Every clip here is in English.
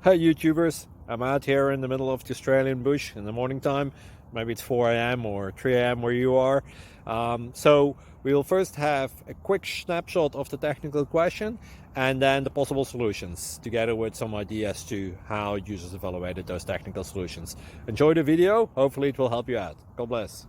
Hi YouTubers, I'm out here in the middle of the Australian bush in the morning time. Maybe it's 4 a.m. or 3 a.m. where you are. So we'll first have a quick snapshot of the technical question and then the possible solutions, together with some ideas to how users evaluated those technical solutions. Enjoy the video, hopefully it will help you out. God bless.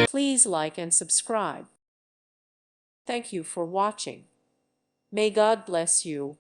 Please like and subscribe. Thank you for watching. May God bless you.